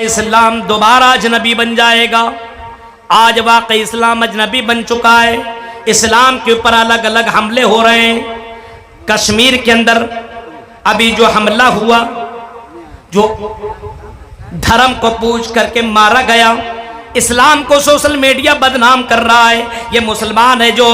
اسلام دوبارہ اجنبی بن جائے گا۔ آج واقعی اسلام اجنبی بن چکا ہے، اسلام کے اوپر الگ الگ حملے ہو رہے ہیں۔ کشمیر کے اندر ابھی جو حملہ ہوا، جو دھرم کو پوچھ کر کے مارا گیا، اسلام کو سوشل میڈیا بدنام کر رہا ہے۔ یہ مسلمان ہے جو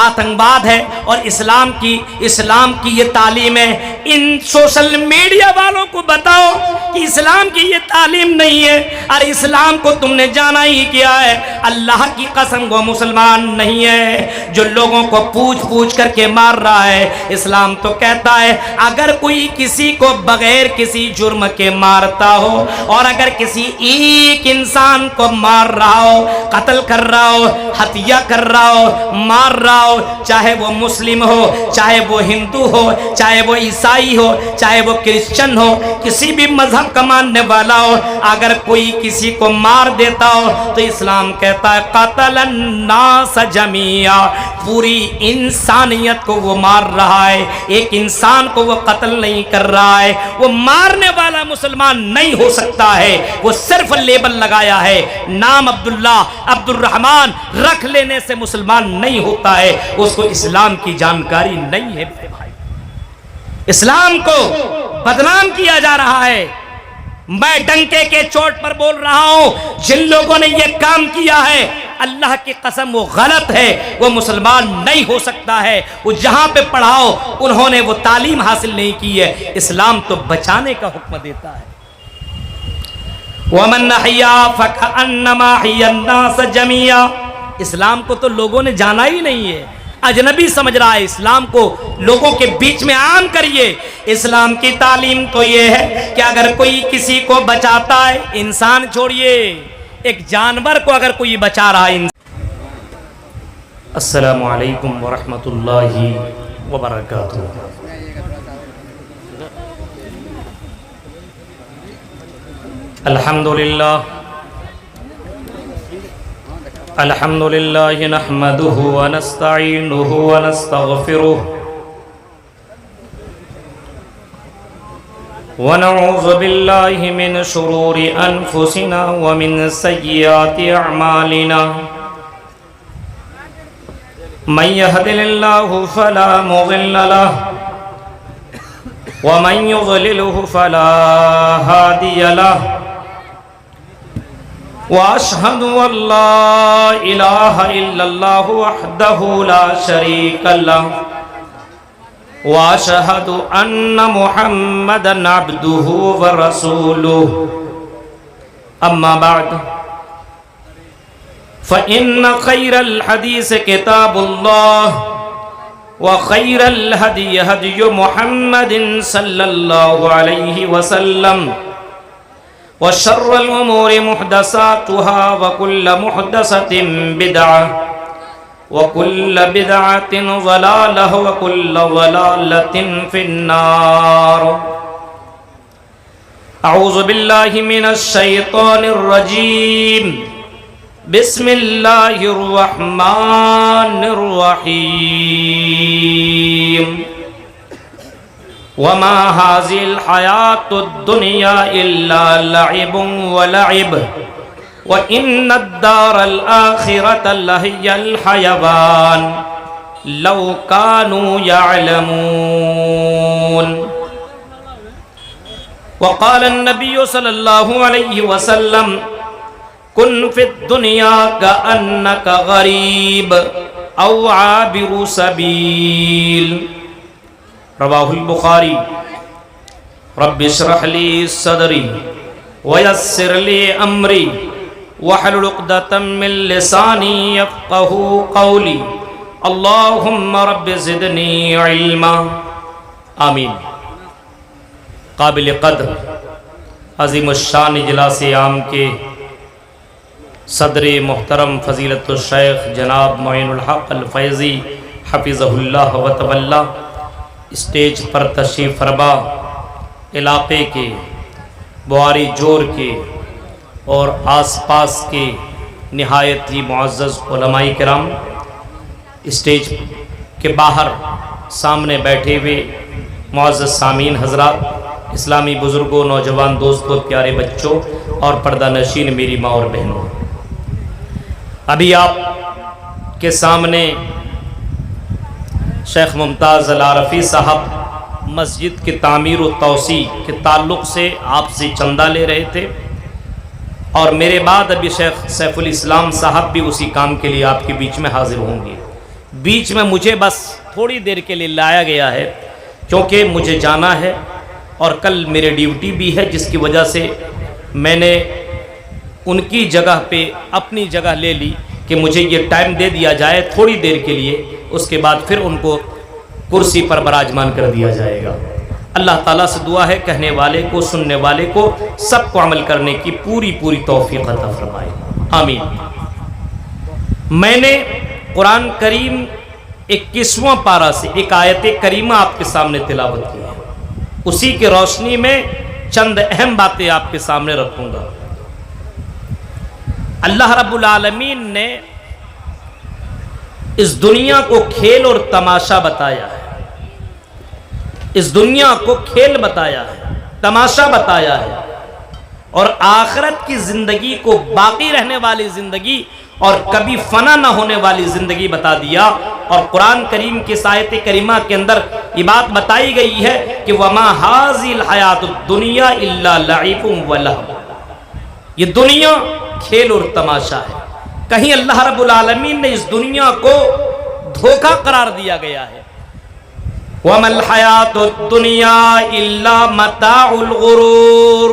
آتنکواد ہے، اور اسلام کی یہ تعلیم ہے۔ ان سوشل میڈیا والوں کو بتاؤ کہ اسلام کی یہ تعلیم نہیں ہے، اور اسلام کو تم نے جانا ہی کیا ہے۔ اللہ کی قسم وہ مسلمان نہیں ہے جو لوگوں کو پوچھ کر کے مار رہا ہے۔ اسلام تو کہتا ہے اگر کوئی کسی کو بغیر کسی جرم کے مارتا ہو، اور اگر کسی ایک انسان کو مار رہا ہو، قتل کر رہا ہو، ہتیا کر رہا ہو، مار رہا ہو، چاہے وہ مسلم ہو، چاہے وہ ہندو ہو، چاہے وہ عیسائی ہو، چاہے وہ کرسچن ہو، کسی بھی مذہب کا ماننے والا ہو، اگر کوئی کسی کو مار دیتا ہو تو اسلام کہتا ہے قتل الناس جميعا، پوری انسانیت کو وہ مار رہا ہے، ایک انسان کو وہ قتل نہیں کر رہا ہے۔ وہ مارنے والا مسلمان نہیں ہو سکتا ہے، وہ صرف لیبل لگایا ہے، نام عبداللہ عبد الرحمن رکھ لینے سے مسلمان نہیں ہوتا ہے، اس کو اسلام کی جانکاری نہیں ہے۔ اسلام کو بدنام کیا جا رہا ہے۔ میں ڈنکے کے چوٹ پر بول رہا ہوں، جن لوگوں نے یہ کام کیا ہے اللہ کی قسم وہ غلط ہے، وہ مسلمان نہیں ہو سکتا ہے۔ وہ جہاں پہ پڑھاؤ انہوں نے وہ تعلیم حاصل نہیں کی ہے۔ اسلام تو بچانے کا حکم دیتا ہے۔ وَمَنْ أَحْيَا فَكَأَنَّمَا أَحْيَا النَّاسَ جَمِيعًا، اسلام کو تو لوگوں نے جانا ہی نہیں ہے، اجنبی سمجھ رہا ہے۔ اسلام کو لوگوں کے بیچ میں عام کریے۔ اسلام کی تعلیم تو یہ ہے کہ اگر کوئی کسی کو بچاتا ہے، انسان چھوڑیے، ایک جانور کو اگر کوئی بچا رہا ہے۔ السلام علیکم ورحمۃ اللہ وبرکاتہ۔ الحمد للہ نحمده ونستعینه ونستغفره ونعوذ باللہ من شرور انفسنا ومن سیئات اعمالنا، من يهد اللہ فلا مضل له ومن يضلله فلا هادي له، واشهد ان لا اله الا الله وحده لا شريك له، واشهد ان محمدا عبده ورسوله، اما بعد فان خير الحديث كتاب الله، وخير الهدي هدي محمد صلى الله عليه وسلم، وشر الأمور محدثاتها وكل محدثة بدعة وكل بدعة ضلالة وكل ضلالة في النار۔ أعوذ بالله من الشيطان الرجيم، بسم الله الرحمن الرحيم۔ وما هذه الحياة الدنيا إلا لعب ولعب وإن الدار الآخرة لهي الحيوان لو كانوا يعلمون۔ وقال النبي صلى الله عليه وسلم كن في الدنيا كأنك غريب أو عابر سبيل، رواہ البخاری۔ رب اشرح لی صدری ویسر لی امری واحلل عقدۃ من لسانی یفقہوا قولی، اللہم رب زدنی علما، آمین۔ قابل قدر عظیم الشان اجلاس عام کے صدر محترم فضیلت الشیخ جناب معین الحق الفیضی حفظہ اللہ وتولی، اسٹیج پر تشریف فرما علاقے کے بواری جور کے اور آس پاس کے نہایت ہی معزز علماء کرام، اسٹیج کے باہر سامنے بیٹھے ہوئے معزز سامعین حضرات، اسلامی بزرگوں، نوجوان دوستوں، پیارے بچوں اور پردہ نشین میری ماں اور بہنوں، ابھی آپ کے سامنے شیخ ممتاز العارفی صاحب مسجد کی تعمیر و توسیع کے تعلق سے آپ سے چندہ لے رہے تھے، اور میرے بعد ابھی شیخ سیف الاسلام صاحب بھی اسی کام کے لیے آپ کے بیچ میں حاضر ہوں گے۔ بیچ میں مجھے بس تھوڑی دیر کے لیے لایا گیا ہے کیونکہ مجھے جانا ہے اور کل میرے ڈیوٹی بھی ہے، جس کی وجہ سے میں نے ان کی جگہ پہ اپنی جگہ لے لی کہ مجھے یہ ٹائم دے دیا جائے تھوڑی دیر کے لیے، اس کے بعد پھر ان کو کرسی پر براجمان کر دیا جائے گا۔ اللہ تعالیٰ سے دعا ہے کہنے والے کو، سننے والے کو، سب کو عمل کرنے کی پوری توفیق عطا فرمائے، آمین۔ میں نے قرآن کریم 21واں پارہ سے ایک آیت کریمہ آپ کے سامنے تلاوت کی ہے، اسی کی روشنی میں چند اہم باتیں آپ کے سامنے رکھوں گا۔ اللہ رب العالمین نے اس دنیا کو کھیل اور تماشا بتایا ہے، اس دنیا کو کھیل بتایا ہے، تماشا بتایا ہے، اور آخرت کی زندگی کو باقی رہنے والی زندگی اور کبھی فنا نہ ہونے والی زندگی بتا دیا۔ اور قرآن کریم کی آیت کریمہ کے اندر یہ بات بتائی گئی ہے کہ وَمَا هَٰذِهِ الْحَيَاةُ الدُّنْيَا إِلَّا لَعِبٌ وَلَهْوٌ، یہ دنیا کھیل اور تماشا ہے۔ کہیں اللہ رب العالمین نے اس دنیا کو دھوکہ قرار دیا گیا ہے، وَمَا الْحَيَاةُ الدُّنْيَا إِلَّا مَتَاعُ الْغُرُورِ،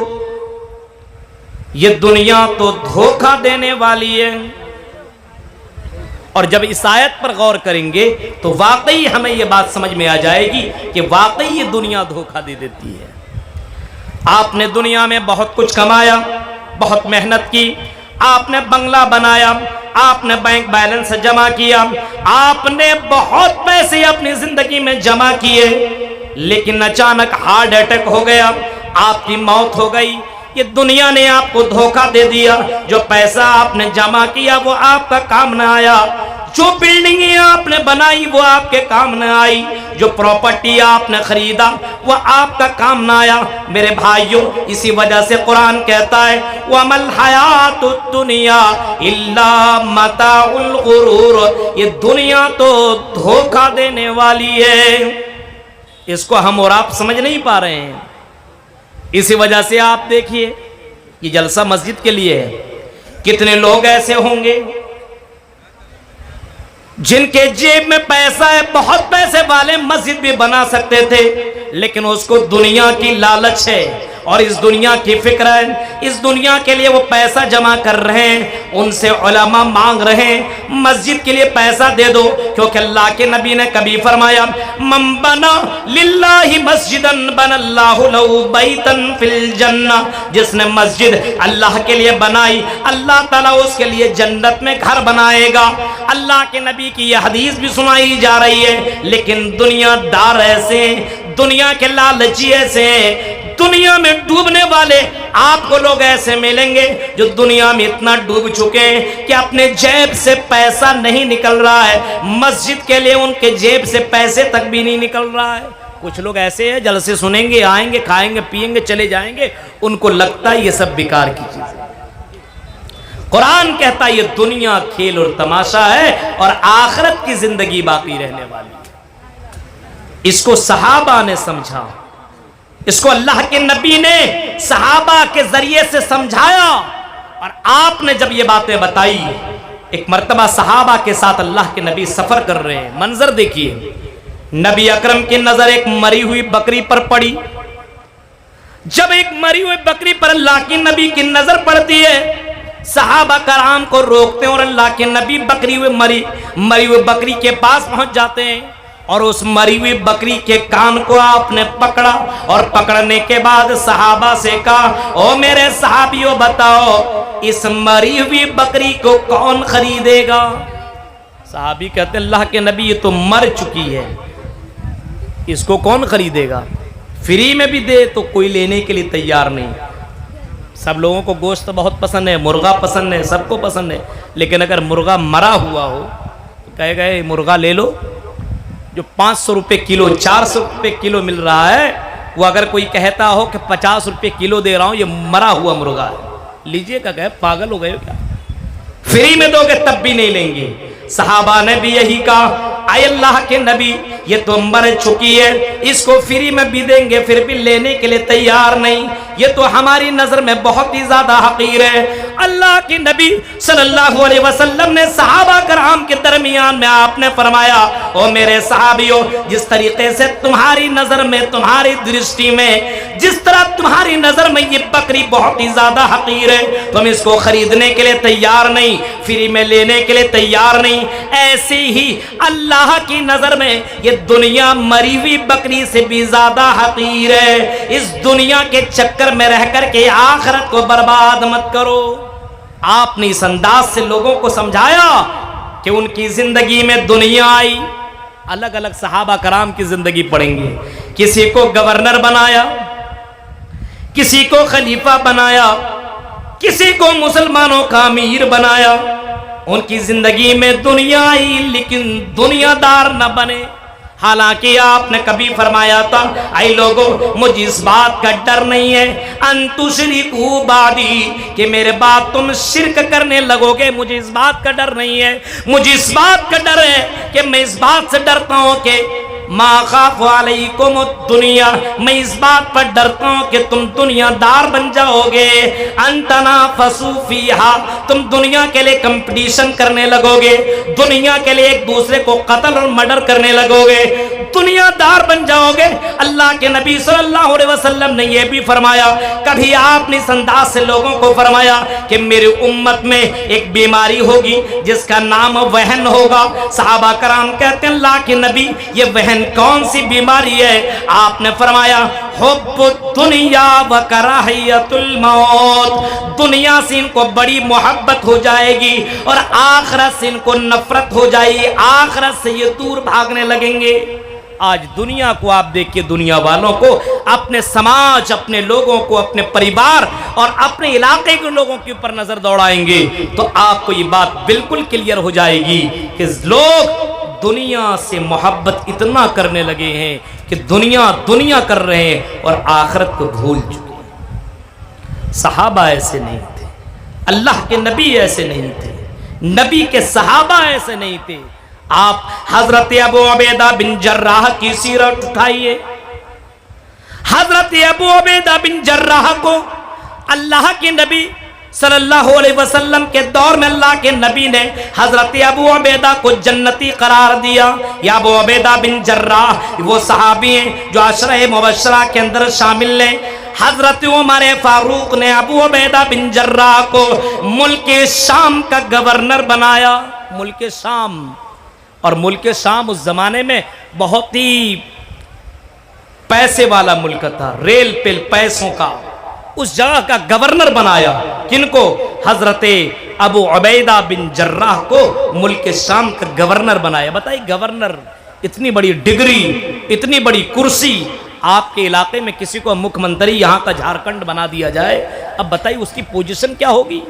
یہ دنیا تو دھوکہ دینے والی ہے۔ اور جب اس آیت پر غور کریں گے تو واقعی ہمیں یہ بات سمجھ میں آ جائے گی کہ واقعی یہ دنیا دھوکہ دے دیتی ہے۔ آپ نے دنیا میں بہت کچھ کمایا، بہت محنت کی، آپ نے بنگلہ بنایا، آپ نے بینک بیلنس جمع کیا، آپ نے بہت پیسے اپنی زندگی میں جمع کیے، لیکن اچانک ہارٹ اٹیک ہو گیا، آپ کی موت ہو گئی۔ یہ دنیا نے آپ کو دھوکہ دے دیا، جو پیسہ آپ نے جمع کیا وہ آپ کا کام نہ آیا، جو بلڈنگیں آپ نے بنائی وہ آپ کے کام نہ آئی، جو پراپرٹی آپ نے خریدا وہ آپ کا کام نہ آیا۔ میرے بھائیوں، اسی وجہ سے قرآن کہتا ہے وَمَا الْحَيَاةُ الدُّنْيَا إِلَّا مَتَاعُ الْغُرُورِ، یہ دنیا تو دھوکہ دینے والی ہے۔ اس کو ہم اور آپ سمجھ نہیں پا رہے ہیں۔ اسی وجہ سے آپ دیکھیے یہ جلسہ مسجد کے لیے ہے، کتنے لوگ ایسے ہوں گے جن کے جیب میں پیسہ ہے، بہت پیسے والے مسجد بھی بنا سکتے تھے، لیکن اس کو دنیا کی لالچ ہے اور اس دنیا کی فکر ہے، اس دنیا کے لیے وہ پیسہ جمع کر رہے ہیں، ان سے علماء مانگ رہے ہیں مسجد کے لیے پیسہ دے دو، کیونکہ اللہ کے نبی نے کبھی فرمایا من بنا للہ مسجدا بنا اللہ لہ بیتا فی الجنہ، جس نے مسجد اللہ کے لیے بنائی اللہ تعالیٰ اس کے لیے جنت میں گھر بنائے گا۔ اللہ کے نبی کی یہ حدیث بھی سنائی جا رہی ہے، لیکن دنیا دار ایسے، دنیا کے لالچی ایسے، دنیا میں ڈوبنے والے آپ کو لوگ ایسے ملیں گے جو دنیا میں اتنا ڈوب چکے ہیں کہ اپنے جیب سے پیسہ نہیں نکل رہا ہے، مسجد کے لیے ان کے جیب سے پیسے تک بھی نہیں نکل رہا ہے۔ کچھ لوگ ایسے ہیں جلسے سنیں گے، آئیں گے، کھائیں گے، پیئیں گے، چلے جائیں گے، ان کو لگتا ہے یہ سب بیکار کی چیز ہے۔ قرآن کہتا ہے یہ دنیا کھیل اور تماشا ہے اور آخرت کی زندگی باقی رہنے والی ہے۔ اس کو صحابہ نے سمجھا، اس کو اللہ کے نبی نے صحابہ کے ذریعے سے سمجھایا، اور آپ نے جب یہ باتیں بتائی، ایک مرتبہ صحابہ کے ساتھ اللہ کے نبی سفر کر رہے ہیں، منظر دیکھیے، نبی اکرم کی نظر ایک مری ہوئی بکری پر پڑی۔ جب ایک مری ہوئی بکری پر اللہ کے نبی کی نظر پڑتی ہے، صحابہ کرام کو روکتے ہیں اور اللہ کے نبی مری ہوئی بکری کے پاس پہنچ جاتے ہیں، اور اس مری ہوئی بکری کے کان کو آپ نے پکڑا، اور پکڑنے کے بعد صحابہ سے کہا او میرے صحابیوں بتاؤ اس مری ہوئی بکری کو کون خریدے گا؟ صحابی کہتے اللہ کے نبی یہ تو مر چکی ہے، اس کو کون خریدے گا؟ فری میں بھی دے تو کوئی لینے کے لیے تیار نہیں۔ سب لوگوں کو گوشت بہت پسند ہے، مرغا پسند ہے، سب کو پسند ہے، لیکن اگر مرغا مرا ہوا ہو تو کہے گا مرغا لے لو، جو 500 روپے کلو 400 روپے کلو مل رہا ہے وہ اگر کوئی کہتا ہو کہ 50 روپے کلو دے رہا ہوں، یہ مرا ہوا مرغا ہے، لیجئے گا، کہ پاگل ہو گئے کیا؟ فری میں دو گے تب بھی نہیں لیں گے۔ صحابہ نے بھی یہی کہا، اے اللہ کے نبی یہ تو مر چکی ہے، اس کو فری میں بھی دیں گے پھر بھی لینے کے لیے تیار نہیں، یہ تو ہماری نظر میں بہت ہی زیادہ حقیر ہے۔ اللہ کے نبی صلی اللہ علیہ وسلم نے صحابہ کرام کے درمیان میں آپ نے فرمایا، او میرے صحابیوں، جس طریقے سے تمہاری نظر میں، تمہاری درشٹی میں، جس طرح تمہاری نظر میں یہ بکری بہت ہی زیادہ حقیر ہے، تم اس کو خریدنے کے لیے تیار نہیں، فری میں لینے کے لیے تیار نہیں، ایسے ہی اللہ کی نظر میں یہ دنیا مری ہوئی بکری سے بھی زیادہ حقیر ہے۔ اس دنیا کے چکر میں رہ کر کے آخرت کو برباد مت کرو۔ آپ نے اس انداز سے لوگوں کو سمجھایا کہ ان کی زندگی میں دنیا آئی۔ الگ الگ صحابہ کرام کی زندگی پڑھیں گے، کسی کو گورنر بنایا، کسی کو خلیفہ بنایا، کسی کو مسلمانوں کا امیر بنایا۔ ان کی زندگی میں دنیا آئی لیکن دنیا دار نہ بنے۔ حالانکہ آپ نے کبھی فرمایا تھا، اے لوگوں مجھے اس بات کا ڈر نہیں ہے ان تشرکوا بعدی، کہ میرے بعد تم شرک کرنے لگو گے، مجھے اس بات کا ڈر نہیں ہے۔ مجھے اس بات کا ڈر ہے کہ میں اس بات سے ڈرتا ہوں کہ ما خاف علیکم الدنیا، میں اس بات پر ڈرتا ہوں کہ تم دنیا دار بن جاؤ گے، ان تنافسوا فیہا، تم دنیا کے لیے کمپٹیشن کرنے لگو گے، دنیا کے لیے ایک دوسرے کو قتل اور مرڈر کرنے لگو گے، دنیا دار بن جاؤ گے۔ اللہ کے نبی صلی اللہ علیہ وسلم نے یہ بھی فرمایا، کبھی آپ نے اس انداز سے لوگوں کو فرمایا کہ میری امت میں ایک بیماری ہوگی جس کا نام وہن ہوگا۔ صحابہ کرام کہتے ہیں اللہ کے نبی یہ وہن کون سی بیماری ہے؟ آپ نے فرمایا حب الدنیا و کراہیت الموت، دنیا سے ان کو بڑی محبت ہو جائے گی اور آخرت سے ان کو نفرت ہو جائے گی، آخرت سے یہ دور بھاگنے لگیں گے۔ آج دنیا کو آپ دیکھیں، دنیا والوں کو، اپنے سماج، اپنے لوگوں کو، اپنے پریوار اور اپنے علاقے کے لوگوں کے اوپر نظر دوڑائیں گے تو آپ کو یہ بات بالکل کلیئر ہو جائے گی کہ لوگ دنیا سے محبت اتنا کرنے لگے ہیں کہ دنیا کر رہے ہیں اور آخرت کو بھول چکے ہیں۔ صحابہ ایسے نہیں تھے، اللہ کے نبی ایسے نہیں تھے، نبی کے صحابہ ایسے نہیں تھے۔ آپ حضرت ابو عبیدہ بن جراح کی سیرت اٹھائیے۔ حضرت ابو عبیدہ بن جراح کو اللہ کے نبی صلی اللہ علیہ وسلم کے دور میں اللہ کے نبی نے حضرت ابو عبیدہ کو جنتی قرار دیا۔ یا ابو عبیدہ بن جراح وہ صحابی ہیں جو عشرہ مبشرہ کے اندر شامل ہیں۔ حضرت عمر فاروق نے ابو عبیدہ بن جراح کو ملک شام کا گورنر بنایا۔ ملک شام، اور ملک شام اس زمانے میں بہت ہی پیسے والا ملک تھا، ریل پل پیسوں کا، اس جگہ کا گورنر بنایا۔ کن کو؟ حضرت ابو عبیدہ بن جراح کو ملک شام کا گورنر بنایا۔ بتائیے گورنر، اتنی بڑی ڈگری، اتنی بڑی کرسی، آپ کے علاقے میں کسی کو مکھ منتری یہاں کا جھارکھنڈ بنا دیا جائے، اب بتائیے اس کی پوزیشن کیا ہوگی؟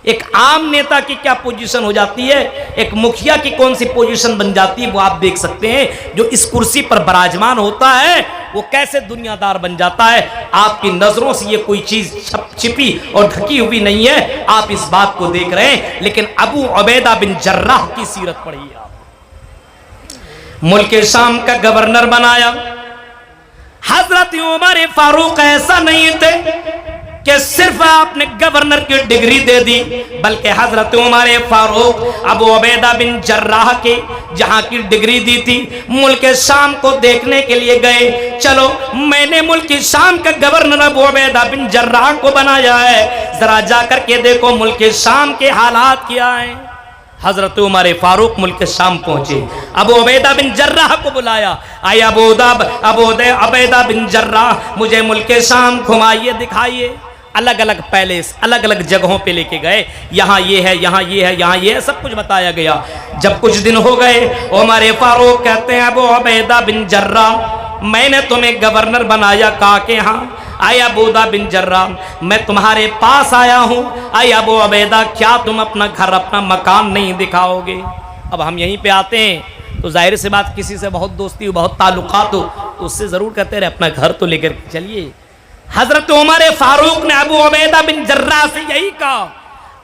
ایک عام نیتا کی کیا پوزیشن ہو جاتی ہے، ایک مکھیا کی کون سی پوزیشن بن جاتی ہے، وہ آپ دیکھ سکتے ہیں۔ جو اس کرسی پر براجمان ہوتا ہے وہ کیسے دنیا دار بن جاتا ہے۔ آپ کی نظروں سے یہ کوئی چیز چھپی اور ڈھکی ہوئی نہیں ہے، آپ اس بات کو دیکھ رہے ہیں۔ لیکن ابو عبیدہ بن جراح کی سیرت پڑھیے آپ۔ ملک شام کا گورنر بنایا۔ حضرت عمر فاروق ایسا نہیں تھے کہ صرف آپ نے گورنر کی ڈگری دے دی، بلکہ حضرت عمر فاروق ابو عبیدہ بن جراح کے جہاں کی ڈگری دی تھی، ملک شام کو دیکھنے کے لیے گئے۔ چلو میں نے ملک شام کا گورنر ابو عبیدہ بن جراح کو بنایا ہے، ذرا جا کر کے دیکھو ملک شام کے حالات کیا ہیں۔ حضرت عمر فاروق ملک شام پہنچے، ابو عبیدہ بن جراح کو بلایا، آئے ابو عبیدہ بن جراح مجھے ملک شام گھمائیے، دکھائیے۔ الگ الگ پیلیس، الگ الگ جگہوں پہ لے کے گئے، یہاں یہ ہے، یہاں یہ ہے، یہاں یہ ہے، سب کچھ بتایا گیا۔ جب کچھ دن ہو گئے، عمر فاروق کہتے ہیں ابو عبیدہ بن جراح میں نے تمہیں گورنر بنایا، کہا کہ ہاں۔ اے ابو عبیدہ بن جراح میں تمہارے پاس آیا ہوں، اے ابو عبیدہ کیا تم اپنا گھر، اپنا مکان نہیں دکھاؤ گے؟ اب ہم یہیں پہ آتے ہیں تو ظاہر سے بات کسی سے بہت دوستی ہو, بہت تعلقات ہو, تو اس سے ضرور کہتے رہے اپنا گھر تو لے کر چلیے. حضرت عمر فاروق نے ابو عبیدہ بن جراح سے یہی کہا,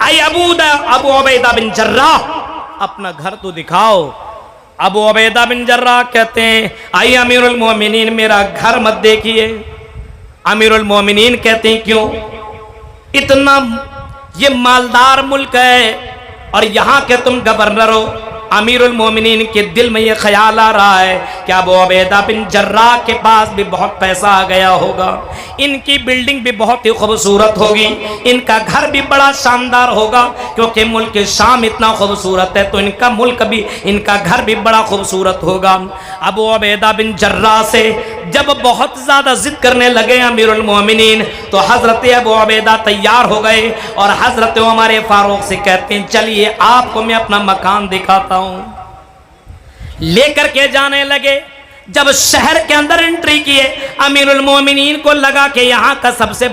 اے ابو عبیدہ بن جراح اپنا گھر تو دکھاؤ. ابو عبیدہ بن جراح کہتے ہیں اے امیر المومنین میرا گھر مت دیکھیے. امیر المومنین کہتے ہیں کیوں؟ اتنا یہ مالدار ملک ہے اور یہاں کے تم گورنر ہو. امیر المومنین کے دل میں یہ خیال آ رہا ہے کہ ابو عبیدہ بن جراح کے پاس بھی بہت پیسہ آ گیا ہوگا, ان کی بلڈنگ بھی بہت ہی خوبصورت ہوگی, ان کا گھر بھی بڑا شاندار ہوگا, کیونکہ ملک شام اتنا خوبصورت ہے تو ان کا ملک بھی, ان کا گھر بھی بڑا خوبصورت ہوگا. ابو عبیدہ بن جراح سے جب بہت زیادہ ضد کرنے لگے امیر المومنین تو حضرت ابو عبیدہ تیار ہو گئے اور حضرت عمر فاروق سے کہتے ہیں چلیے آپ کو میں اپنا مکان دکھاتا ہوں. لے کر کے جانے لگے. جب شہر کے اندر انٹری کیے امیر المومنین کو لگا کہ یہاں کا سب سے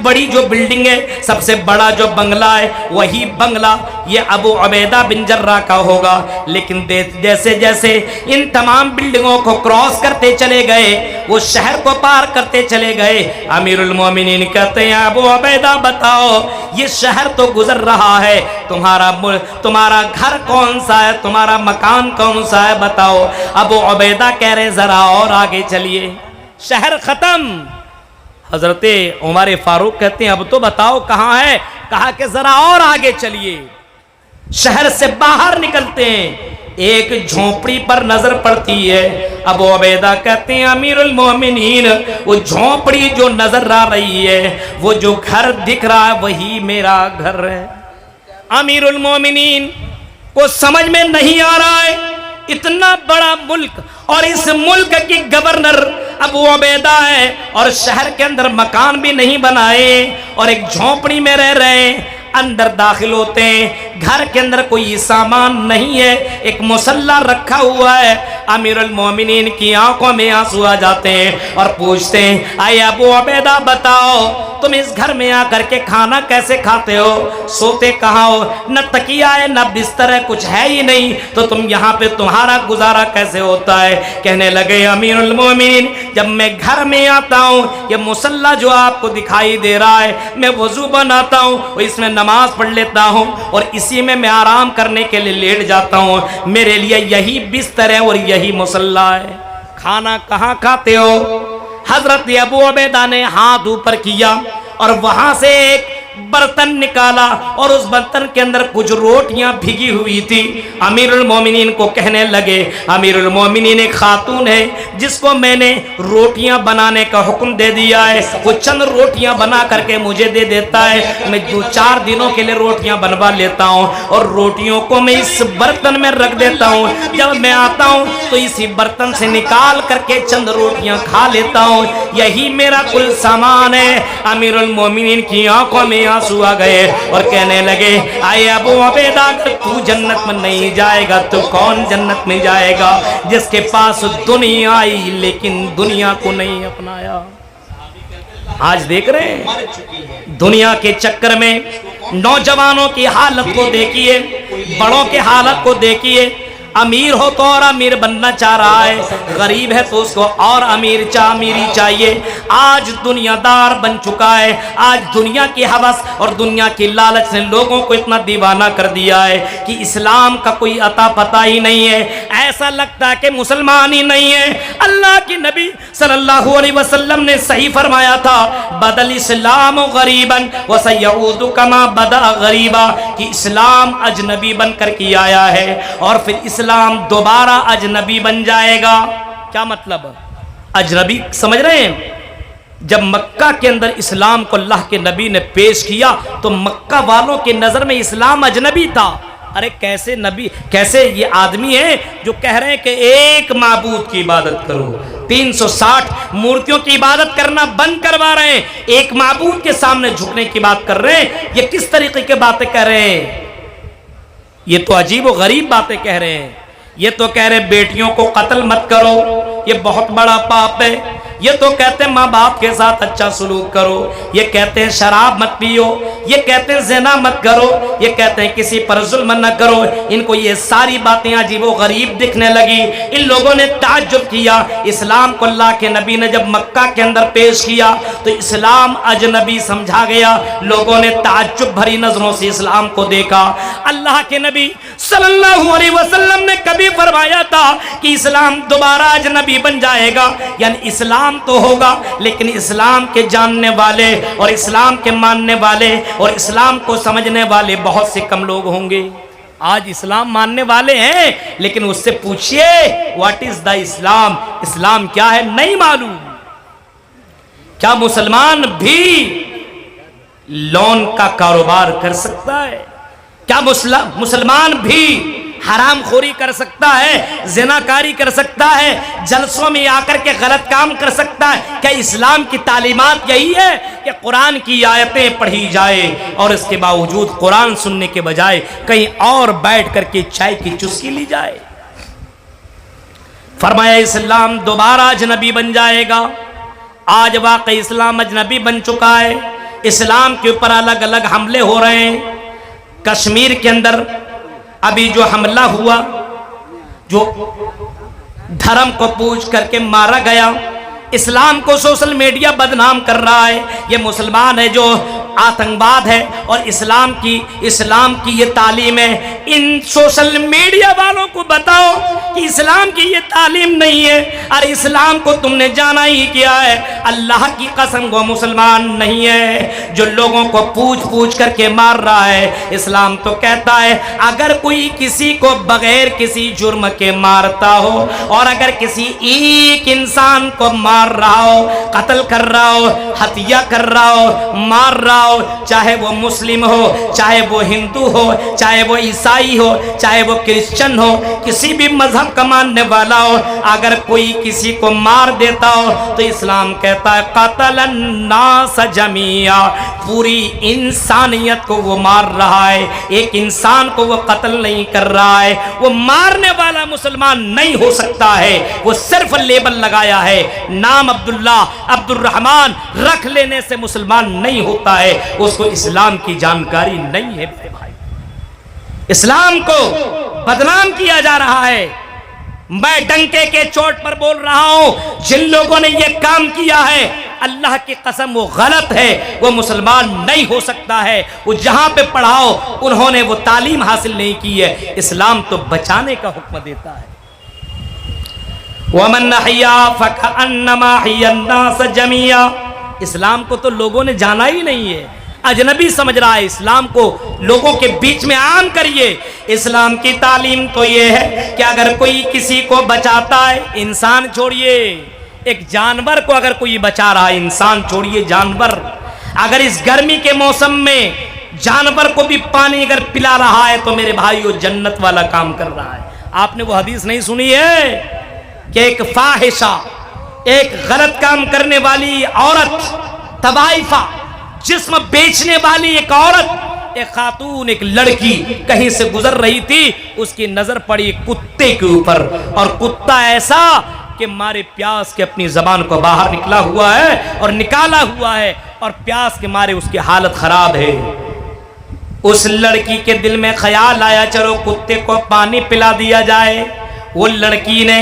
بڑی جو بلڈنگ ہے, سب سے بڑا جو بنگلہ ہے, وہی بنگلہ یہ ابو عبیدہ بن جراح کا ہوگا. لیکن جیسے جیسے ان تمام بلڈنگوں کو کراس کرتے چلے گئے, وہ شہر کو پار کرتے چلے گئے, امیر المومنین کہتے ہیں ابو عبیدہ بتاؤ یہ شہر تو گزر رہا ہے, تمہارا گھر کون سا ہے, تمہارا مکان کون سا ہے بتاؤ. ابو عبیدہ کہہ رہے ذرا اور آگے چلیے, شہر ختم. حضرت عمر فاروق کہتے ہیں اب تو بتاؤ کہاں ہے. کہا کہ ذرا اور آگے چلیے. شہر سے باہر نکلتے ہیں, ایک جھونپڑی پر نظر پڑتی ہے. ابو عبیدہ کہتے ہیں امیر المومنین وہ جھونپڑی جو نظر آ رہی ہے, وہ جو گھر دکھ رہا ہے وہی میرا گھر ہے. امیر المومنین کو سمجھ میں نہیں آ رہا ہے اتنا بڑا ملک اور اس ملک کی گورنر ابو عبیدہ ہے اور شہر کے اندر مکان بھی نہیں بنائے اور ایک جھونپڑی میں رہ رہے ہیں. اندر داخل ہوتے ہیں, گھر کے اندر کوئی سامان نہیں ہے, ایک مصلی رکھا ہوا ہے. امیر المومنین کی آنکھوں میں آنسو آ جاتے ہیں اور پوچھتے ہیں اے ابو عبیدہ بتاؤ تم اس گھر میں آ کر کے کھانا کیسے کھاتے ہو, سوتے کہاں ہو, نہ تکیہ ہے نہ بستر ہے, کچھ ہے ہی نہیں, تو تم یہاں پہ تمہارا گزارا کیسے ہوتا ہے. کہنے لگے امیر المومنین جب میں گھر میں آتا ہوں یہ مصلی جو آپ کو دکھائی دے رہا ہے میں وضو بناتا ہوں, اس میں نماز پڑھ لیتا ہوں اور اسی میں آرام کرنے کے لیے لیٹ جاتا ہوں. میرے لیے یہی بستر ہے اور یہی مصلی ہے. کھانا کہاں کھاتے ہو؟ حضرت ابو عبیدہ نے ہاتھ اوپر کیا اور وہاں سے ایک برتن نکالا اور اس برتن کے اندر کچھ روٹیاں بھیگی ہوئی تھی. امیر المومنین کو کہنے لگے امیر المومنین ایک خاتون ہے جس کو میں نے روٹیاں بنانے کا حکم دے دیا ہے, وہ چند روٹیاں بنا کر کے مجھے دے دیتا ہے, میں 2-4 دنوں کے لیے روٹیاں بنوا لیتا ہوں اور روٹیوں کو میں اس برتن میں رکھ دیتا ہوں. جب میں آتا ہوں تو اسی برتن سے نکال کر کے چند روٹیاں کھا لیتا ہوں, یہی میرا کل سامان ہے. امیر المومنین کی آنکھوں میں آنسو آ گئے اور کہنے لگے اے ابو عبیدہ اگر تو جنت میں نہیں جائے گا تو کون جنت میں جائے گا جس کے پاس دنیا آئی لیکن دنیا کو نہیں اپنایا. آج دیکھ رہے ہیں دنیا کے چکر میں نوجوانوں کی حالت کو دیکھیے, بڑوں کے حالت کو دیکھیے. امیر ہو تو اور امیر بننا چاہ رہا ہے, غریب ہے تو اس کو اور امیری چاہیے. آج دنیا دار بن چکا ہے, آج دنیا کی ہوس اور دنیا کی لالچ نے لوگوں کو اتنا دیوانہ کر دیا ہے کہ اسلام کا کوئی عطا پتہ ہی نہیں ہے. ایسا لگتا ہے کہ مسلمان ہی نہیں ہے. اللہ کی نبی صلی اللہ علیہ وسلم نے صحیح فرمایا تھا بدل اسلام غریبا وسیعود کما بدا غریبا, کہ اسلام اجنبی بن کر کے آیا ہے اور پھر اسلام دوبارہ اجنبی بن جائے گا. کیا مطلب اجنبی سمجھ رہے ہیں؟ جب مکہ کے اندر اسلام کو اللہ کے نبی نے پیش کیا تو مکہ والوں کی نظر میں اسلام اجنبی تھا. ارے کیسے نبی, کیسے یہ آدمی ہے جو کہہ رہے ہیں کہ ایک معبود کی عبادت کرو, 360 مورتیوں کی عبادت کرنا بند کروا رہے ہیں, ایک معبود کے سامنے جھکنے کی بات کر رہے ہیں. یہ کس طریقے کی باتیں کہہ رہے ہیں؟ یہ تو عجیب و غریب باتیں کہہ رہے ہیں. یہ تو کہہ رہے بیٹیوں کو قتل مت کرو, یہ بہت بڑا پاپ ہے. یہ تو کہتے ہیں ماں باپ کے ساتھ اچھا سلوک کرو، یہ کہتے ہیں شراب مت پیو، یہ کہتے ہیں زنا مت کرو، یہ کہتے ہیں کسی پر ظلم نہ کرو۔ ان کو یہ ساری باتیں عجیب و غریب دکھنے لگی۔ ان لوگوں نے تعجب کیا، اسلام کو اللہ کے نبی نے جب مکہ کے اندر پیش کیا تو اسلام اجنبی سمجھا گیا۔ لوگوں نے تعجب بھری نظروں سے اسلام کو دیکھا۔ اللہ کے نبی صلی اللہ علیہ وسلم نے کبھی فرمایا تھا کہ اسلام دوبارہ اجنبی بن جائے گا؟ یعنی اسلام تو ہوگا لیکن اسلام کے جاننے والے اور اسلام کے ماننے والے اور اسلام کو سمجھنے والے بہت سے کم لوگ ہوں گے۔ آج اسلام ماننے والے ہیں لیکن اس سے پوچھئے واٹ از دا اسلام، اسلام کیا ہے نہیں معلوم۔ کیا مسلمان بھی لون کا کاروبار کر سکتا ہے؟ کیا مسلمان بھی حرام خوری کر سکتا ہے، زناکاری کر سکتا ہے، جلسوں میں آ کر کے غلط کام کر سکتا ہے؟ کیا اسلام کی تعلیمات یہی ہے کہ قرآن کی آیتیں پڑھی جائے اور اس کے باوجود قرآن سننے کے بجائے کہیں اور بیٹھ کر کے چائے کی چسکی لی جائے؟ فرمایا اسلام دوبارہ اجنبی بن جائے گا۔ آج واقعی اسلام اجنبی بن چکا ہے۔ اسلام کے اوپر الگ الگ حملے ہو رہے ہیں۔ کشمیر کے اندر ابھی جو حملہ ہوا، جو دھرم کو پوچھ کر کے مارا گیا، اسلام کو سوشل میڈیا بدنام کر رہا ہے۔ یہ مسلمان ہے جو آتنکواد ہے اور اسلام کی یہ تعلیم ہے۔ ان سوشل میڈیا والوں کو بتاؤ کہ اسلام کی یہ تعلیم نہیں ہے اور اسلام کو تم نے جانا ہی کیا ہے۔ اللہ کی قسم وہ مسلمان نہیں ہے جو لوگوں کو پوچھ کر کے مار رہا ہے۔ اسلام تو کہتا ہے اگر کوئی کسی کو بغیر کسی جرم کے مارتا ہو اور اگر کسی ایک انسان کو مار رہا ہو، قتل کر رہا ہو، ہتھیہ کر رہا ہو، مار رہا ہو، چاہے وہ مسلم ہو، چاہے وہ ہندو ہو، چاہے وہ عیسائی ہو، چاہے وہ کرسچن ہو، کسی بھی مذہب کا ماننے والا ہو، اگر کوئی کسی کو مار دیتا ہو تو اسلام کہتا ہے قتل الناس جميعا، پوری انسانیت کو وہ مار رہا ہے، ایک انسان کو وہ قتل نہیں کر رہا ہے۔ وہ مارنے والا مسلمان نہیں ہو سکتا ہے، وہ صرف لیبل لگایا ہے، نام عبداللہ عبد الرحمن رکھ لینے سے مسلمان نہیں ہوتا ہے، اس کو اسلام کی جانکاری نہیں ہے۔ میرے بھائی اسلام کو بدنام کیا جا رہا ہے۔ میں ڈنکے کے چوٹ پر بول رہا ہوں، جن لوگوں نے یہ کام کیا ہے اللہ کی قسم وہ غلط ہے، وہ مسلمان نہیں ہو سکتا ہے۔ وہ جہاں پہ پڑھاؤ انہوں نے وہ تعلیم حاصل نہیں کی ہے۔ اسلام تو بچانے کا حکم دیتا ہے۔ وَمَنْ أَحْيَا فَكَأَنَّمَا أَحْيَا النَّاسَ جَمِيعًا، اسلام کو تو لوگوں نے جانا ہی نہیں ہے، اجنبی سمجھ رہا ہے۔ اسلام کو لوگوں کے بیچ میں عام کریے۔ اسلام کی تعلیم تو یہ ہے کہ اگر کوئی کسی کو بچاتا ہے، انسان چھوڑیے، ایک جانور کو اگر کوئی بچا رہا ہے، انسان چھوڑیے جانور، اگر اس گرمی کے موسم میں جانور کو بھی پانی اگر پلا رہا ہے تو میرے بھائیو جنت والا کام کر رہا ہے۔ آپ نے وہ حدیث نہیں سنی ہے کہ ایک فاحشہ، ایک غلط کام کرنے والی عورت، طوائفہ، جسم بیچنے والی ایک عورت، ایک خاتون، ایک لڑکی کہیں سے گزر رہی تھی، اس کی نظر پڑی کتے کے اوپر، اور کتا ایسا کہ مارے پیاس کے اپنی زبان کو باہر نکلا ہوا ہے اور نکالا ہوا ہے، اور پیاس کے مارے اس کی حالت خراب ہے۔ اس لڑکی کے دل میں خیال آیا چلو کتے کو پانی پلا دیا جائے۔ وہ لڑکی نے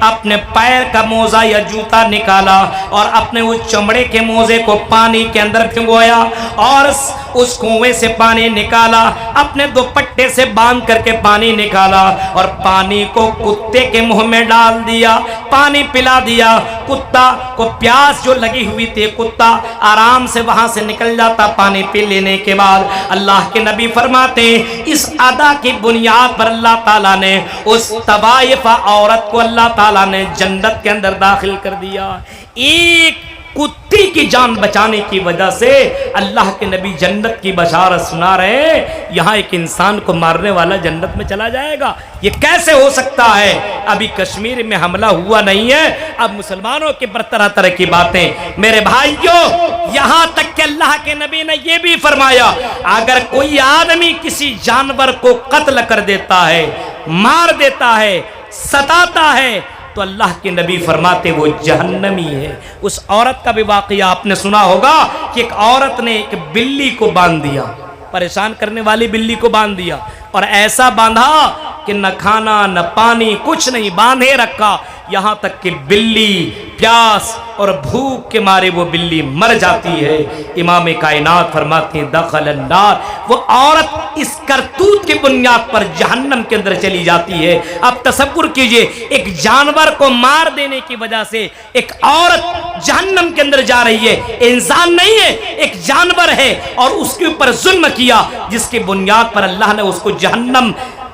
اپنے پیر کا موزہ یا جوتا نکالا اور اپنے اس چمڑے کے موزے کو پانی کے اندر بھگویا اور اس کنویں سے پانی نکالا، اپنے دوپٹے سے باندھ کر کے پانی نکالا اور پانی کو کتے کے منہ میں ڈال دیا، پانی پلا دیا۔ کتا کو پیاس جو لگی ہوئی تھی، کتا آرام سے وہاں سے نکل جاتا پانی پی لینے کے بعد۔ اللہ کے نبی فرماتے ہیں اس ادا کی بنیاد پر اللہ تعالیٰ نے اس طوائف عورت کو اللہ تعالیٰ نے جنت کے اندر داخل کر دیا۔ ایک کتی کی جان بچانے کی وجہ سے اللہ کے نبی جنت کی بشارت سنا رہے ہیں۔ یہاں ایک انسان کو مارنے والا جنت میں چلا جائے گا، یہ کیسے ہو سکتا ہے؟ ابھی کشمیر میں حملہ ہوا نہیں ہے، اب مسلمانوں کے پر طرح طرح کی باتیں۔ میرے بھائیوں، یہاں تک کہ اللہ کے نبی نے یہ بھی فرمایا اگر کوئی آدمی کسی جانور کو قتل کر دیتا ہے، مار دیتا ہے، ستاتا ہے، تو اللہ کے نبی فرماتے وہ جہنمی ہے۔ اس عورت کا بھی واقعہ آپ نے سنا ہوگا کہ ایک عورت نے ایک بلی کو باندھ دیا، پریشان کرنے والی بلی کو باندھ دیا، اور ایسا باندھا کہ نہ کھانا نہ پانی کچھ نہیں، باندھے رکھا، یہاں تک کہ بلی پیاس اور بھوک کے مارے وہ بلی مر جاتی ہے۔ امام کائنات فرماتے ہیں دخل النار، وہ عورت اس کرتوت کی بنیاد پر جہنم کے اندر چلی جاتی ہے۔ اب تصور کیجئے ایک جانور کو مار دینے کی وجہ سے ایک عورت جہنم کے اندر جا رہی ہے، انسان نہیں ہے، ایک جانور ہے، اور اس کے اوپر ظلم کیا جس کی بنیاد پر اللہ نے اس کو جہنم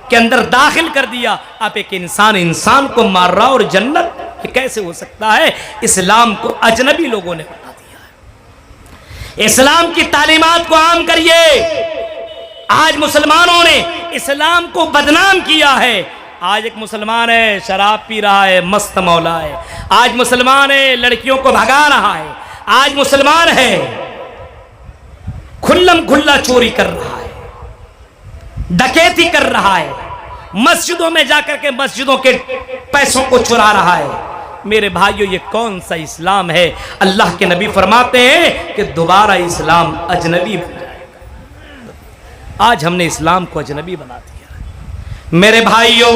کے اندر داخل کر دیا۔ اب ایک انسان کو مار رہا اور جنت، یہ کیسے ہو سکتا ہے؟ اسلام کو اجنبی لوگوں نے بنا دیا ہے۔ اسلام کی تعلیمات کو عام کریے۔ آج مسلمانوں نے اسلام کو بدنام کیا ہے۔ آج ایک مسلمان ہے شراب پی رہا ہے، مست مولا ہے۔ آج مسلمان ہے لڑکیوں کو بھگا رہا ہے۔ آج مسلمان ہے کھلم کھلا چوری کر رہا ہے، ڈکیتی کر رہا ہے، مسجدوں میں جا کر کے مسجدوں کے پیسوں کو چرا رہا ہے۔ میرے بھائیو یہ کون سا اسلام ہے؟ اللہ کے نبی فرماتے ہیں کہ دوبارہ اسلام اجنبی بن جائے گا۔ آج ہم نے اسلام کو اجنبی بنا دیا۔ میرے بھائیو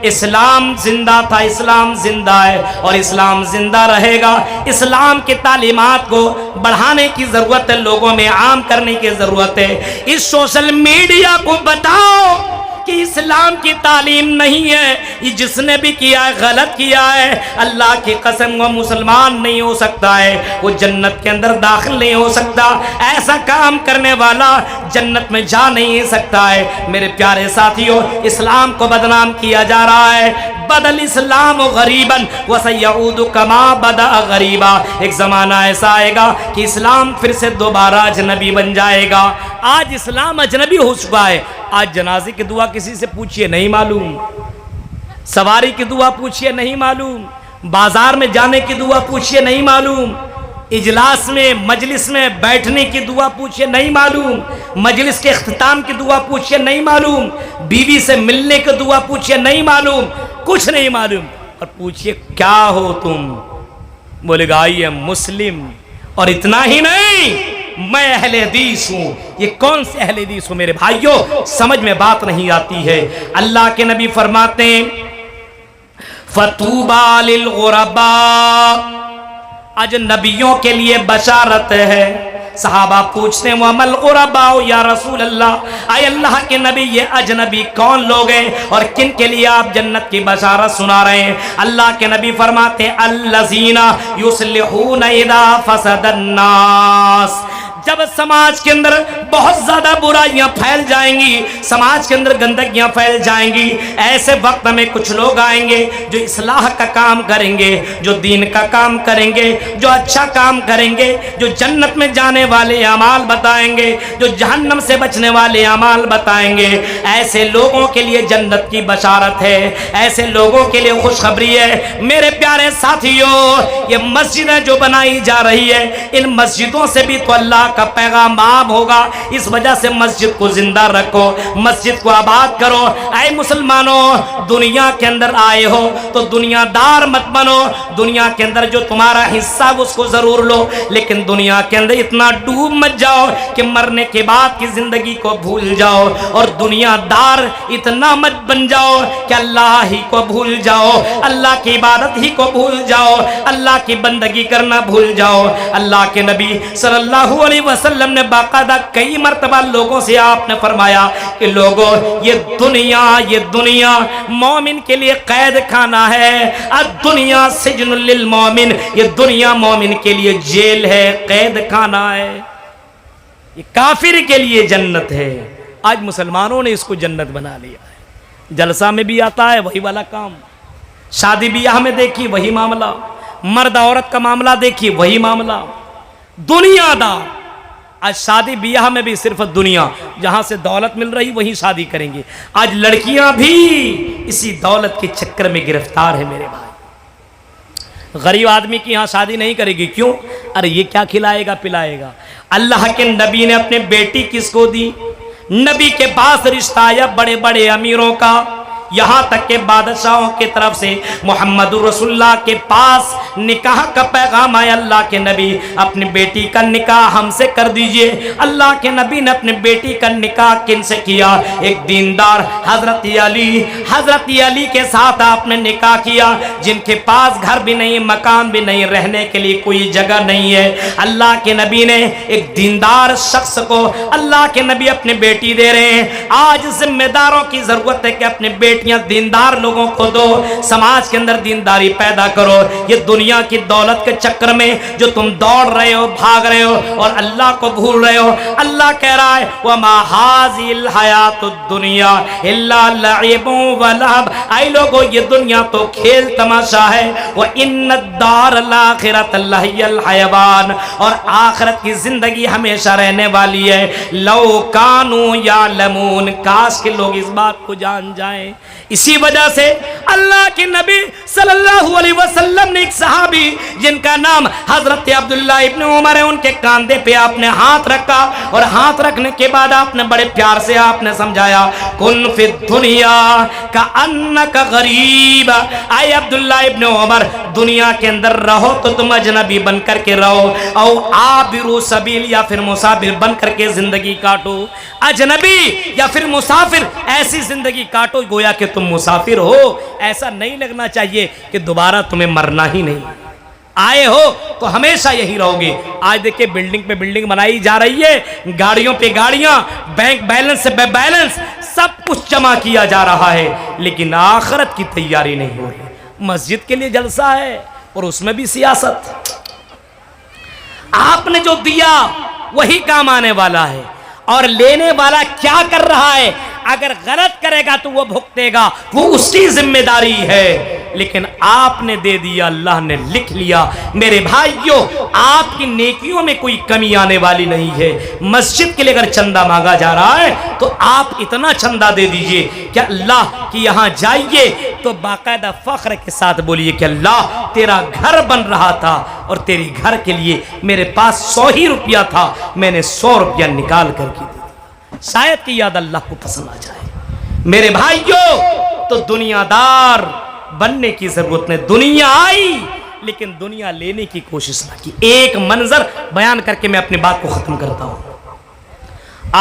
اسلام زندہ تھا، اسلام زندہ ہے اور اسلام زندہ رہے گا۔ اسلام کی تعلیمات کو بڑھانے کی ضرورت ہے، لوگوں میں عام کرنے کی ضرورت ہے۔ اس سوشل میڈیا کو بتاؤ کہ اسلام کی تعلیم نہیں ہے، یہ جس نے بھی کیا ہے غلط کیا ہے۔ اللہ کی قسم وہ مسلمان نہیں ہو سکتا ہے، وہ جنت کے اندر داخل نہیں ہو سکتا، ایسا کام کرنے والا جنت میں جا نہیں سکتا ہے۔ میرے پیارے ساتھیوں اسلام کو بدنام کیا جا رہا ہے۔ بدل اسلام غریبا وسیعود کما بدا غریبا، ایک زمانہ ایسا آئے گا کہ اسلام پھر سے دوبارہ اجنبی بن جائے گا۔ آج اسلام اجنبی ہو چکا ہے۔ آج جنازے کی دعا کسی سے پوچھئے نہیں معلوم، سواری کی دعا پوچھئے نہیں معلوم، بازار میں جانے کی دعا پوچھئے نہیں معلوم، اجلاس میں مجلس میں بیٹھنے کی دعا پوچھئے نہیں معلوم، مجلس کے اختتام کی دعا پوچھئے نہیں معلوم، بیوی سے ملنے کی دعا پوچھئے نہیں معلوم، کچھ نہیں معلوم۔ اور پوچھئے کیا ہو تم؟ بولے گا آئی ایم مسلم۔ اور اتنا ہی نہیں، میں اہل حدیث ہوں۔ یہ کون سے اہل حدیث ہوں میرے بھائیوں؟ سمجھ میں بات نہیں آتی ہے۔ اللہ کے نبی فرماتے ہیں فَطُوبَى لِلْغُرَبَاءِ، اجنبیوں کے لیے بشارت ہے۔ صحابہ پوچھتے ہیں وَمَا الْغُرَبَاءُ یا رسول اللہ، اے اللہ کے نبی یہ اجنبی کون لوگ ہیں اور کن کے لیے آپ جنت کی بشارت سنا رہے ہیں؟ اللہ کے نبی فرماتے ہیں الَّذِينَ يُصْلِحُونَ اِذَا فَسَدَ النَّاسِ، جب سماج کے اندر بہت زیادہ برائیاں پھیل جائیں گی، سماج کے اندر گندگیاں پھیل جائیں گی، ایسے وقت میں کچھ لوگ آئیں گے جو اصلاح کا کام کریں گے، جو دین کا کام کریں گے، جو اچھا کام کریں گے، جو جنت میں جانے والے اعمال بتائیں گے، جو جہنم سے بچنے والے اعمال بتائیں گے۔ ایسے لوگوں کے لیے جنت کی بشارت ہے، ایسے لوگوں کے لیے خوشخبری ہے۔ میرے پیارے ساتھیوں یہ مسجدیں جو بنائی جا رہی ہے، ان مسجدوں سے بھی تو اللہ کا پیغام عام ہوگا۔ اس وجہ سے مسجد کو زندہ رکھو، مسجد کو آباد کرو۔ اے مسلمانوں دنیا کے اندر آئے ہو تو دنیا دار مت بنو، دنیا کے اندر جو تمہارا حصہ اس کو ضرور لو، لیکن دنیا کے اندر اتنا ڈوب مت جاؤ کہ مرنے کے بعد کی زندگی کو بھول جاؤ، اور دنیا دار اتنا مت بن جاؤ کہ اللہ ہی کو بھول جاؤ، اللہ کی عبادت ہی کو بھول جاؤ، اللہ کی بندگی کرنا بھول جاؤ۔ اللہ کے نبی صلی اللہ علیہ وسلم نے باقاعدہ کئی مرتبہ لوگوں سے آپ نے فرمایا کہ لوگوں یہ دنیا مومن کے لیے قید خانہ ہے، الدنیا سجن للمومن، یہ دنیا مومن کے لیے جیل ہے، قید خانہ ہے، یہ کافر کے لیے جنت ہے۔ آج مسلمانوں نے اس کو جنت بنا لیا ہے۔ جلسہ میں بھی آتا ہے وہی والا کام، شادی بیاہ میں دیکھی وہی معاملہ، مرد عورت کا معاملہ دیکھی وہی معاملہ، دنیا دار۔ آج شادی بیاہ میں بھی صرف دنیا، جہاں سے دولت مل رہی وہیں شادی کریں گے۔ آج لڑکیاں بھی اسی دولت کے چکر میں گرفتار ہیں میرے بھائی۔ غریب آدمی کی یہاں شادی نہیں کرے گی، کیوں؟ ارے یہ کیا کھلائے گا پلائے گا۔ اللہ کے نبی نے اپنے بیٹی کس کو دی؟ نبی کے پاس رشتہ آیا بڑے بڑے امیروں کا، یہاں تک کہ بادشاہوں کی طرف سے محمد رسول اللہ کے پاس نکاح کا پیغام آیا، اللہ کے نبی اپنی بیٹی کا نکاح ہم سے کر دیجئے۔ اللہ کے نبی نے اپنی بیٹی کا نکاح کن سے کیا؟ ایک دیندار حضرت علی کے ساتھ آپ نے نکاح کیا، جن کے پاس گھر بھی نہیں، مکان بھی نہیں، رہنے کے لیے کوئی جگہ نہیں ہے۔ اللہ کے نبی نے ایک دیندار شخص کو اللہ کے نبی اپنی بیٹی دے رہے ہیں۔ آج ذمہ داروں کی ضرورت ہے کہ اپنی بیٹیاں دیندار لوگوں کو دو، سماج کے اندر دینداری پیدا کرو۔ یہ دنیا کی دولت کے چکر میں جو تم دوڑ رہے ہو، بھاگ رہے ہو اور اللہ کو بھول رہے ہو، اللہ کہہ رہا ہے وَمَا هَٰذِهِ الْحَيَاةُ الدُّنْيَا إِلَّا لَعِبٌ وَلَهْوٌ، اے لوگو یہ دنیا تو کھیل تماشا ہے، وَإِنَّ الدَّارَ الْآخِرَةَ لَهِيَ الْحَيَوَانُ، اور آخرت کی زندگی ہمیشہ رہنے والی ہے۔ لَوْ كَانُوا يَعْلَمُونَ، کاش کہ لوگ اس بات کو جان جائیں۔ اسی وجہ سے اللہ کے نبی صلی اللہ علیہ وسلم نے ایک صحابی جن کا نام حضرت عبداللہ ابن عمر ہے، ان کے کاندھے پہ آپ نے ہاتھ رکھا، اور ہاتھ رکھنے کے بعد آپ نے بڑے پیار سے آپ نے سمجھایا کن فی الدنیا کأنک غریب، اے عبداللہ ابن عمر دنیا کے اندر رہو تو تم اجنبی بن کر کے رہو، او عابر سبیل، یا پھر مسافر بن کر کے زندگی کاٹو۔ اجنبی یا پھر مسافر ایسی زندگی کاٹو گویا کہ تم مسافر ہو، ایسا نہیں لگنا چاہیے کہ دوبارہ تمہیں مرنا ہی نہیں، آئے ہو تو ہمیشہ یہی رہو گے۔ آج دیکھیں بلڈنگ پہ بلڈنگ بنائی جا رہی ہے، گاڑیوں پہ گاڑیاں، بینک بیلنس سے بیلنس، سب کچھ جمع کیا جا رہا ہے، لیکن آخرت کی تیاری نہیں ہو رہی۔ مسجد کے لیے جلسہ ہے اور اس میں بھی سیاست۔ آپ نے جو دیا وہی کام آنے والا ہے، اور لینے والا کیا کر رہا ہے؟ اگر غلط کرے گا تو وہ بھگتے گا، وہ اس کی ذمہ داری ہے، لیکن آپ نے دے دیا، اللہ نے لکھ لیا۔ میرے بھائیوں، آپ کی نیکیوں میں کوئی کمی آنے والی نہیں ہے۔ مسجد کے لیے اگر چندہ مانگا جا رہا ہے تو آپ اتنا چندہ دے دیجئے کہ اللہ کی یہاں جائیے تو باقاعدہ فخر کے ساتھ بولیے کہ اللہ تیرا گھر بن رہا تھا اور تیری گھر کے لیے میرے پاس 100 ہی روپیہ تھا، میں نے 100 روپیہ نکال کر کے دے دیا، شاید کی یاد اللہ کو پسند آ جائے۔ میرے بھائیوں، تو دنیا دار بننے کی ضرورت نہیں۔ دنیا آئی لیکن دنیا لینے کی کوشش نہ کی۔ ایک منظر بیان کر کے میں اپنی بات کو ختم کرتا ہوں۔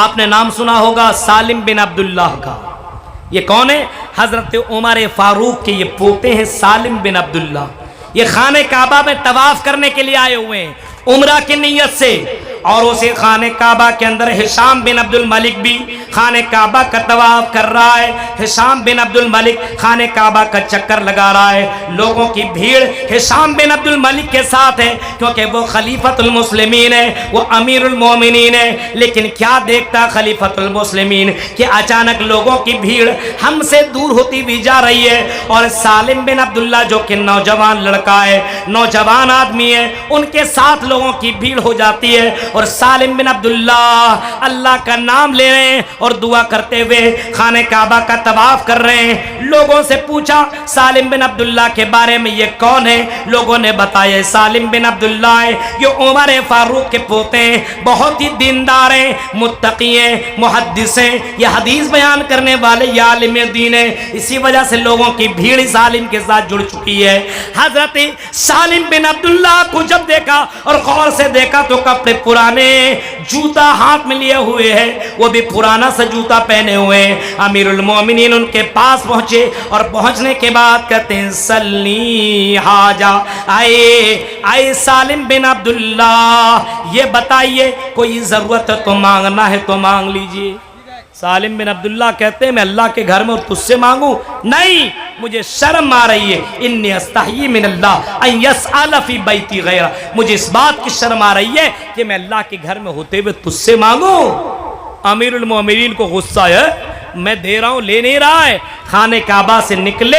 آپ نے نام سنا ہوگا سالم بن عبداللہ کا۔ یہ کون ہے؟ حضرت عمر فاروق کے یہ پوتے ہیں سالم بن عبداللہ۔ یہ خانہ کعبہ میں طواف کرنے کے لیے آئے ہوئے ہیں عمرہ کی نیت سے، اور اسے خانہ کعبہ کے اندر ہشام بن عبد الملک بھی خانہ کعبہ کا طواف کر رہا ہے۔ ہشام بن عبد الملک خانہ کعبہ کا چکر لگا رہا ہے۔ لوگوں کی بھیڑ ہشام بن عبد الملک کے ساتھ ہے، کیونکہ وہ خلیفۃ المسلمین ہے، وہ امیر المومنین ہے۔ لیکن کیا دیکھتا خلیفۃ المسلمین کہ اچانک لوگوں کی بھیڑ ہم سے دور ہوتی بھی جا رہی ہے، اور سالم بن عبداللہ جو کہ نوجوان لڑکا ہے، نوجوان آدمی ہے، ان کے ساتھ لوگوں کی بھیڑ ہو جاتی ہے، اور سالم بن عبداللہ اللہ کا نام لے رہے ہیں اور دعا کرتے ہوئے خانہ کعبہ کا طواف کر رہے ہیں۔ لوگوں سے پوچھا سالم بن عبداللہ کے بارے میں یہ کون ہے؟ لوگوں نے بتایا سالم بن عبداللہ ہے، یہ عمر فاروق کے پوتے ہیں، بہت ہی دیندار ہیں، متقی ہیں، محدث ہیں، یہ حدیث بیان کرنے والے، یہ عالم دین ہیں۔ اسی وجہ سے لوگوں کی بھیڑ سالم کے ساتھ جڑ چکی ہے۔ حضرت سالم بن عبداللہ کو جب دیکھا اور غور سے دیکھا تو کپڑے پرانے، جوتا ہاتھ میں لیے ہوئے ہیں، وہ بھی پرانا سا جوتا پہنے ہوئے ہیں۔ امیر المومنین ان کے پاس پہنچے، اور پہنچنے کے بعد کہتے ہیں سلی حاجہ، آئے سالم بن عبداللہ یہ بتائیے کوئی ضرورت ہے تو مانگنا ہے تو مانگ لیجئے۔ سالم بن عبداللہ کہتے ہیں میں اللہ کے گھر میں اور تجھ سے مانگوں؟ نہیں، مجھے شرم آ رہی ہے، انی استحیی من اللہ ان یسأل فی بیتی غیرہ، مجھے اس بات کی شرم آ رہی ہے کہ میں اللہ کے گھر میں ہوتے ہوئے تجھ سے مانگوں۔ امیر المومنین کو غصہ ہے، میں دے رہا ہوں، لے نہیں رہا ہے۔ خانہ کعبہ سے نکلے